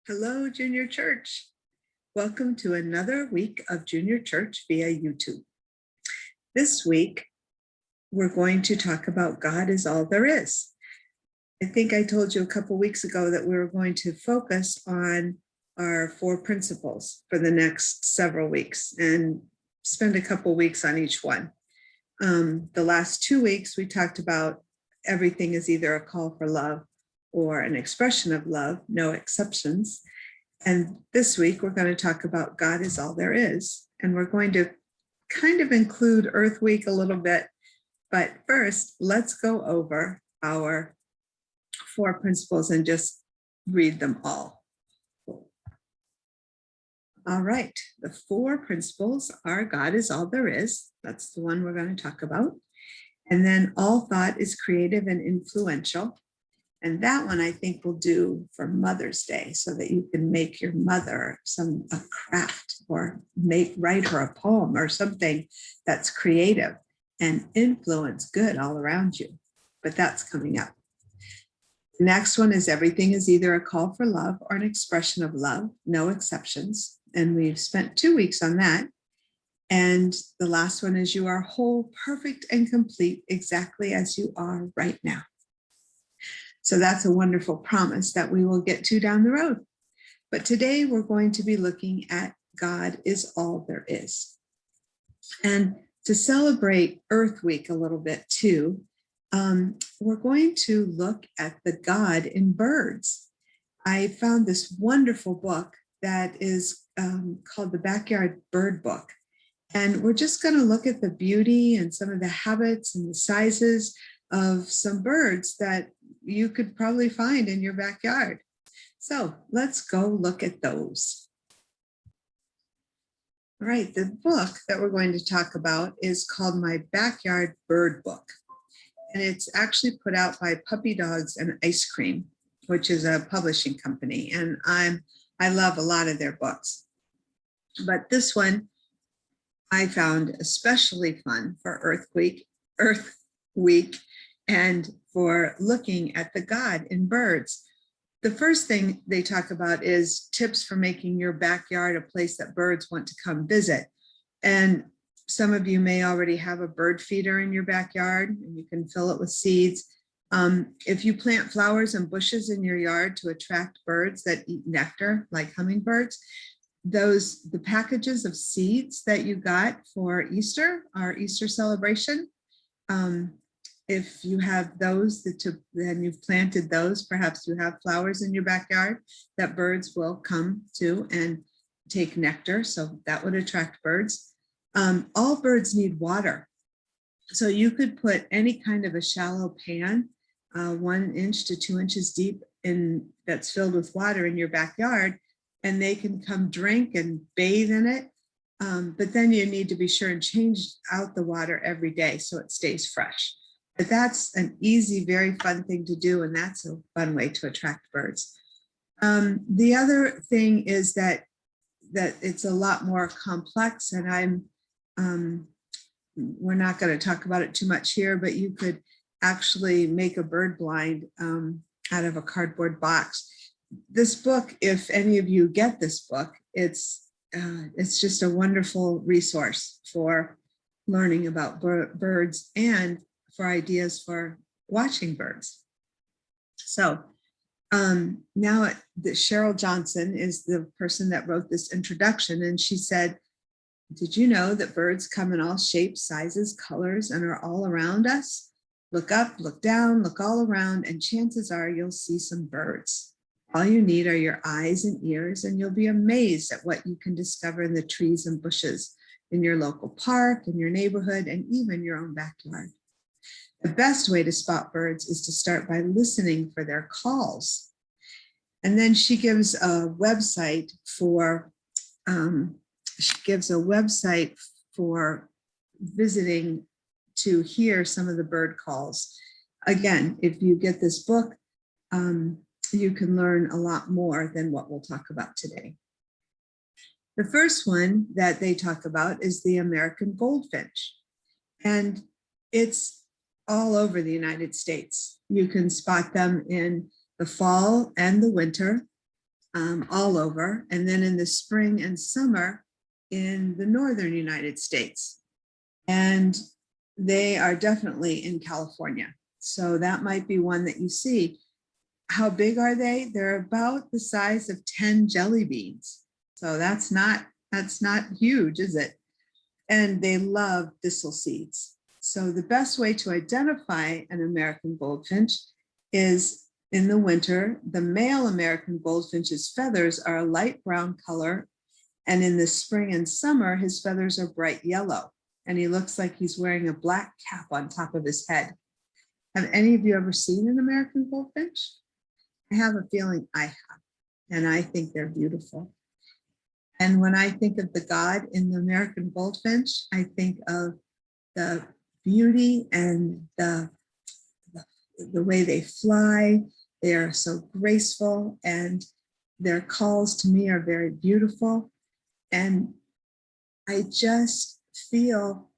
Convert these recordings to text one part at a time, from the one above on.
Hello, Junior Church. Welcome to another week of Junior Church via YouTube. This week, we're going to talk about God is all there is. I think I told you a couple weeks ago that we were going to focus on our 4 principles for the next several weeks and spend a couple weeks on each one. The last 2 weeks, we talked about everything is either a call for love or an expression of love, no exceptions. And this week, we're going to talk about God is all there is. And we're going to kind of include Earth Week a little bit. But first, let's go over our 4 principles and just read them all. All right, the 4 principles are God is all there is. That's the one we're going to talk about. And then all thought is creative and influential. And that one I think we'll do for Mother's Day so that you can make your mother a craft or write her a poem or something that's creative and influence good all around you. But that's coming up. The next one is everything is either a call for love or an expression of love, no exceptions. And we've spent 2 weeks on that. And the last one is you are whole, perfect, and complete exactly as you are right now. So that's a wonderful promise that we will get to down the road. But today we're going to be looking at God is all there is. And to celebrate Earth Week a little bit too, we're going to look at the God in birds. I found this wonderful book that is called the Backyard Bird Book. And we're just going to look at the beauty and some of the habits and the sizes of some birds that you could probably find in your backyard. So let's go look at those. All right, the book that we're going to talk about is called My Backyard Bird Book. And it's actually put out by Puppy Dogs and Ice Cream, which is a publishing company. And I love a lot of their books. But this one I found especially fun for Earth Week, and for looking at the God in birds. The first thing they talk about is tips for making your backyard a place that birds want to come visit. And some of you may already have a bird feeder in your backyard and you can fill it with seeds. If you plant flowers and bushes in your yard to attract birds that eat nectar, like hummingbirds, the packages of seeds that you got for Easter, our Easter celebration, if you have those, then you've planted those, perhaps you have flowers in your backyard that birds will come to and take nectar, so that would attract birds. All birds need water. So you could put any kind of a shallow pan, 1 inch to 2 inches deep, that's filled with water in your backyard, and they can come drink and bathe in it. But then you need to be sure and change out the water every day so it stays fresh. But that's an easy, very fun thing to do, and that's a fun way to attract birds. The other thing is that it's a lot more complex, and we're not going to talk about it too much here, but you could actually make a bird blind out of a cardboard box. This book, if any of you get this book, it's just a wonderful resource for learning about birds and for ideas for watching birds. So now Cheryl Johnson is the person that wrote this introduction, and she said, did you know that birds come in all shapes, sizes, colors, and are all around us? Look up, look down, look all around, and chances are you'll see some birds. All you need are your eyes and ears, and you'll be amazed at what you can discover in the trees and bushes in your local park, in your neighborhood, and even your own backyard. The best way to spot birds is to start by listening for their calls. And then she gives a website for visiting to hear some of the bird calls. Again, if you get this book, you can learn a lot more than what we'll talk about today. The first one that they talk about is the American goldfinch. And it's all over the United States. You can spot them in the fall and the winter. all over. And then in the spring and summer in the northern United States. And they are definitely in California. So that might be one that you see. How big are they? They're about the size of 10 jelly beans. So that's not huge, is it? And they love thistle seeds. So the best way to identify an American goldfinch is in the winter, the male American goldfinch's feathers are a light brown color. And in the spring and summer, his feathers are bright yellow. And he looks like he's wearing a black cap on top of his head. Have any of you ever seen an American goldfinch? I have a feeling I have, and I think they're beautiful. And when I think of the God in the American goldfinch, I think of the beauty and the way they fly. They are so graceful, and their calls to me are very beautiful. And I just feel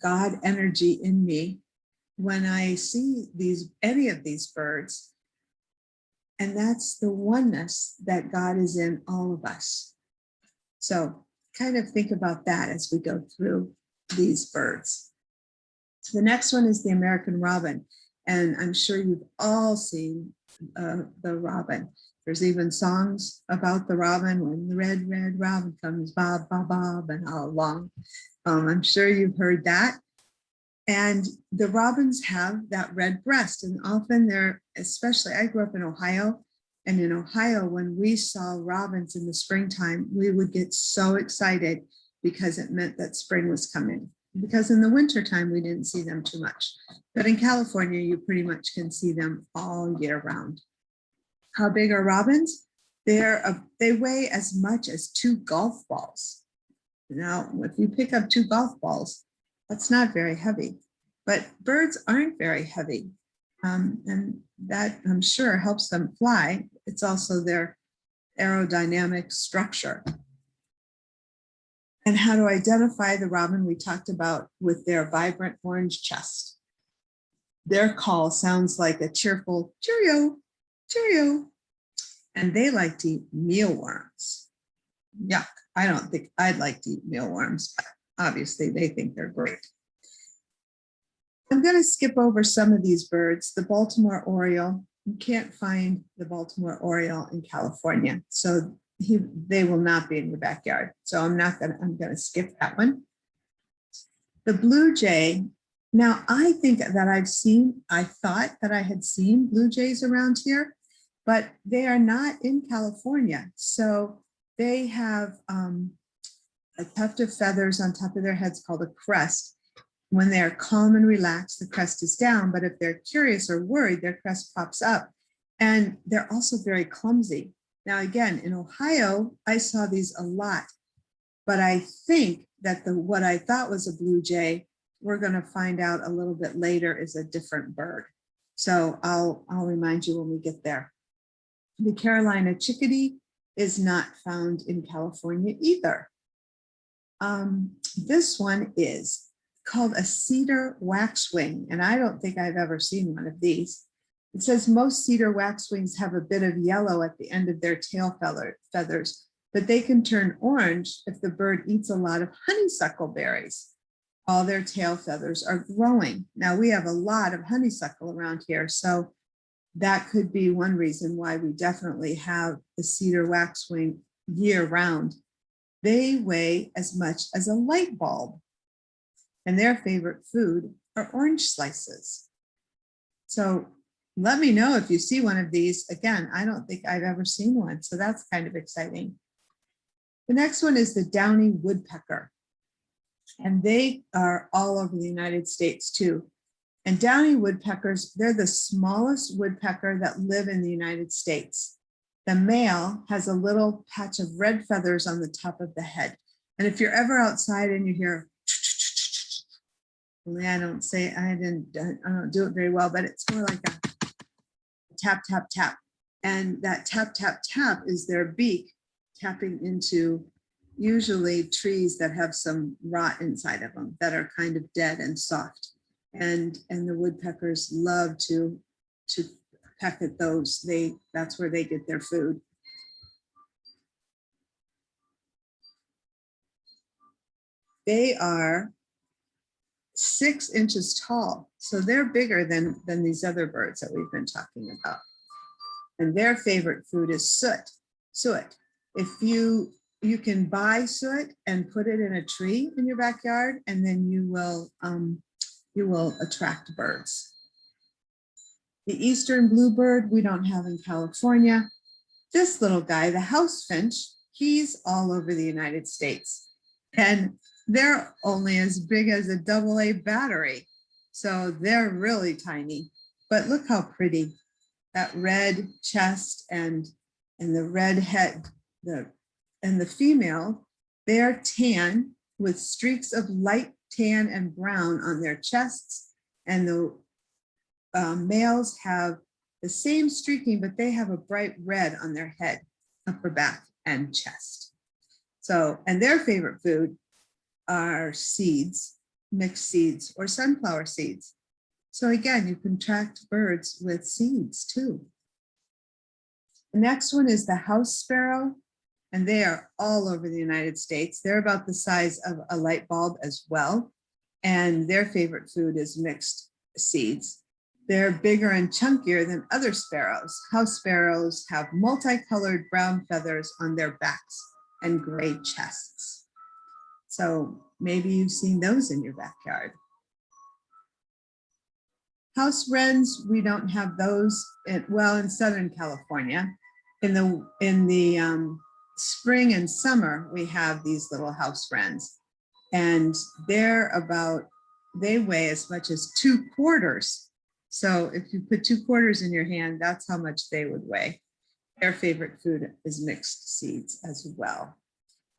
God energy in me when I see any of these birds. And that's the oneness that God is in all of us. So kind of think about that as we go through these birds. So the next one is the American robin. And I'm sure you've all seen the robin. There's even songs about the robin, when the red, red robin comes, bob, bob, bob, and all along. I'm sure you've heard that. And the robins have that red breast, and often especially, I grew up in Ohio, and in Ohio, when we saw robins in the springtime, we would get so excited because it meant that spring was coming. Because in the wintertime, we didn't see them too much. But in California, you pretty much can see them all year round. How big are robins? They weigh as much as 2 golf balls. Now, if you pick up 2 golf balls, that's not very heavy, but birds aren't very heavy. And that, I'm sure, helps them fly. It's also their aerodynamic structure. And how to identify the robin we talked about with their vibrant orange chest. Their call sounds like a cheerful cheerio, cheerio. And they like to eat mealworms. Yuck, I don't think I'd like to eat mealworms, but obviously they think they're great. I'm going to skip over some of these birds. The Baltimore Oriole, you can't find the Baltimore Oriole in California, so they will not be in your backyard. So I'm going to skip that one. The blue jay. Now I think that I thought that I had seen blue jays around here, but they are not in California. So they have a tuft of feathers on top of their heads called a crest. When they're calm and relaxed, the crest is down, but if they're curious or worried, their crest pops up. And they're also very clumsy. Now, again, in Ohio, I saw these a lot, but I think that what I thought was a blue jay, we're going to find out a little bit later, is a different bird. So I'll remind you when we get there. The Carolina chickadee is not found in California either. This one is called a Cedar Wax Wing, and I don't think I've ever seen one of these. It says most cedar waxwings have a bit of yellow at the end of their tail feathers, but they can turn orange if the bird eats a lot of honeysuckle berries. All their tail feathers are growing. Now we have a lot of honeysuckle around here, so that could be one reason why we definitely have the cedar waxwing year round. They weigh as much as a light bulb, and their favorite food are orange slices. So let me know if you see one of these. Again, I don't think I've ever seen one, so that's kind of exciting. The next one is the Downy Woodpecker, and they are all over the United States too. And Downy woodpeckers, they're the smallest woodpecker that live in the United States. The male has a little patch of red feathers on the top of the head. And if you're ever outside and you hear, I don't do it very well, but it's more like a tap, tap, tap. And that tap, tap, tap is their beak tapping into usually trees that have some rot inside of them that are kind of dead and soft. And the woodpeckers love to peck at those. That's where they get their food. They are 6 inches tall. So they're bigger than these other birds that we've been talking about. And their favorite food is soot. Soot. If you can buy soot and put it in a tree in your backyard, and then you will attract birds. The eastern bluebird we don't have in California. This little guy, the house finch, he's all over the United States. And they're only as big as a AA battery. So they're really tiny. But look how pretty. That red chest and the red head, and the female, they're tan with streaks of light tan and brown on their chests. And the males have the same streaking, but they have a bright red on their head, upper back, and chest. So, and their favorite food are seeds, mixed seeds, or sunflower seeds. So again, you can attract birds with seeds too. The next one is the house sparrow, and they are all over the United States. They're about the size of a light bulb as well, and their favorite food is mixed seeds. They're bigger and chunkier than other sparrows. House sparrows have multicolored brown feathers on their backs and gray chests. So maybe you've seen those in your backyard. House wrens, we don't have those in Southern California. In the spring and summer, we have these little house wrens, and they weigh as much as 2 quarters. So if you put 2 quarters in your hand, that's how much they would weigh. Their favorite food is mixed seeds as well.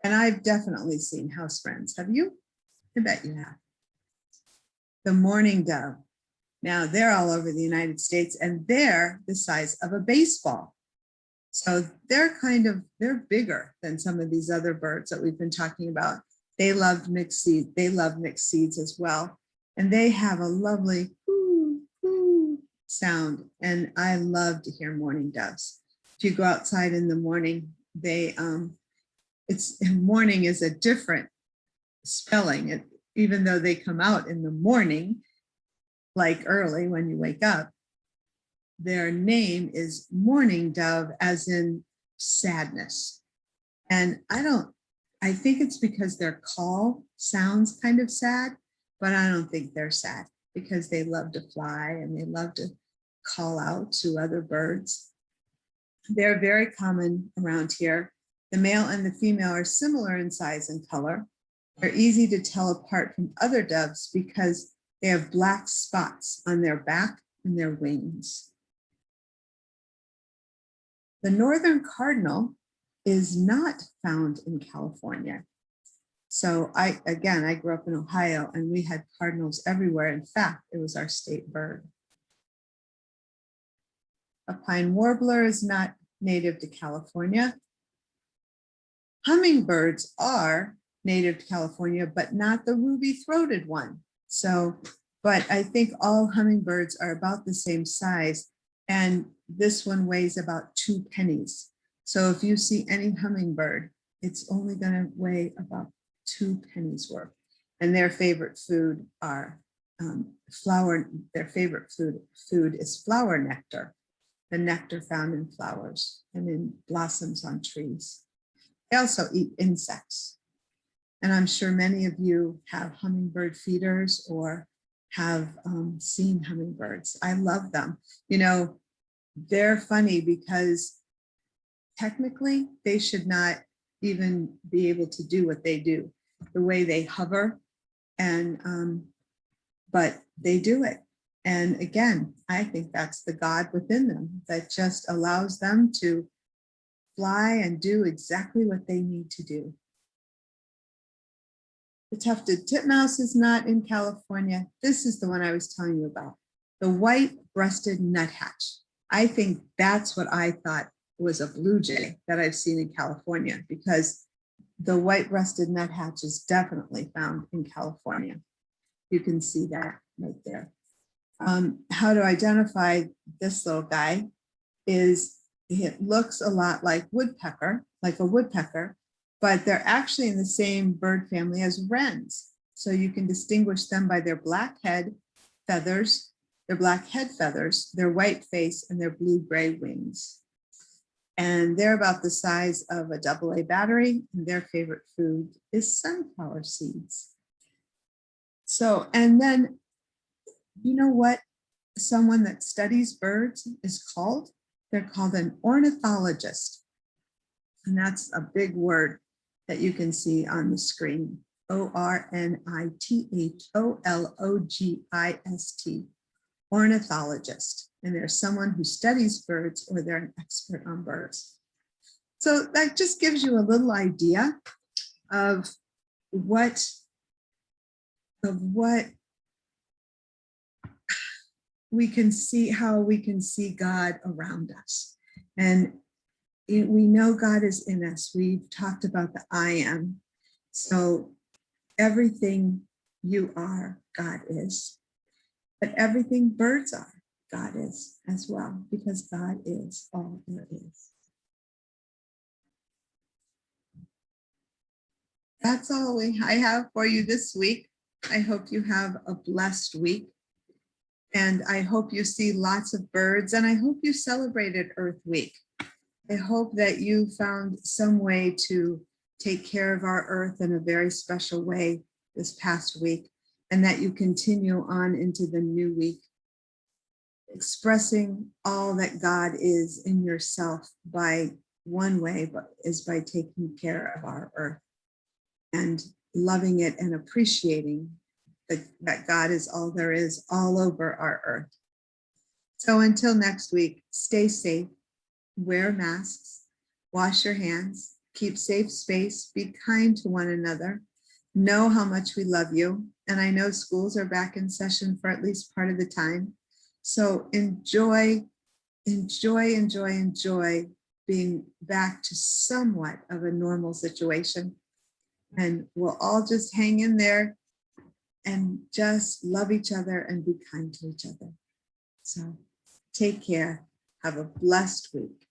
And I've definitely seen house wrens. Have you? I bet you have. The mourning dove. Now they're all over the United States, and they're the size of a baseball. So they're bigger than some of these other birds that we've been talking about. They love mixed seeds. They love mixed seeds as well. And they have a lovely sound. And I love to hear mourning doves. If you go outside in the morning, morning is a different spelling. Even though they come out in the morning, like early when you wake up, their name is mourning dove, as in sadness. And I think it's because their call sounds kind of sad, but I don't think they're sad, because they love to fly and they love to call out to other birds. They're very common around here. The male and the female are similar in size and color. They're easy to tell apart from other doves because they have black spots on their back and their wings. The northern cardinal is not found in California. So I grew up in Ohio, and we had cardinals everywhere. In fact, it was our state bird. A pine warbler is not native to California. Hummingbirds are native to California, but not the ruby-throated one. But I think all hummingbirds are about the same size, and this one weighs about 2 pennies. So if you see any hummingbird, it's only going to weigh about 2 pennies worth. And their favorite food are flower. Their favorite food is flower nectar, the nectar found in flowers and in blossoms on trees. They also eat insects. And I'm sure many of you have hummingbird feeders or have seen hummingbirds. I love them. You know, they're funny because technically they should not even be able to do what they do, the way they hover, and but they do it. And again, I think that's the God within them that just allows them to fly and do exactly what they need to do. The tufted titmouse is not in California. This is the one I was telling you about, the white-breasted nuthatch. I think that's what I thought was a blue jay that I've seen in California, because the white-breasted nuthatch is definitely found in California. You can see that right there. How to identify this little guy is it looks a lot like a woodpecker, but they're actually in the same bird family as wrens. So you can distinguish them by their black head feathers, their white face, and their blue-gray wings. And they're about the size of a AA battery, and their favorite food is sunflower seeds. So, and then, you know what someone that studies birds is called? They're called an ornithologist. And that's a big word that you can see on the screen. ornithologist, ornithologist. And they're someone who studies birds, or they're an expert on birds. So that just gives you a little idea of what we can see, how we can see God around us. And we know God is in us. We've talked about the I am. So everything you are, God is. But everything birds are, God is as well, because God is all there is. That's all I have for you this week. I hope you have a blessed week. And I hope you see lots of birds, and I hope you celebrated Earth Week. I hope that you found some way to take care of our earth in a very special way this past week, and that you continue on into the new week, expressing all that God is in yourself by one way, but is by taking care of our earth and loving it and appreciating that God is all there is all over our earth. So until next week, stay safe, wear masks, wash your hands, keep safe space, be kind to one another, know how much we love you. And I know schools are back in session for at least part of the time. So enjoy being back to somewhat of a normal situation. And we'll all just hang in there and just love each other and be kind to each other. So take care. Have a blessed week.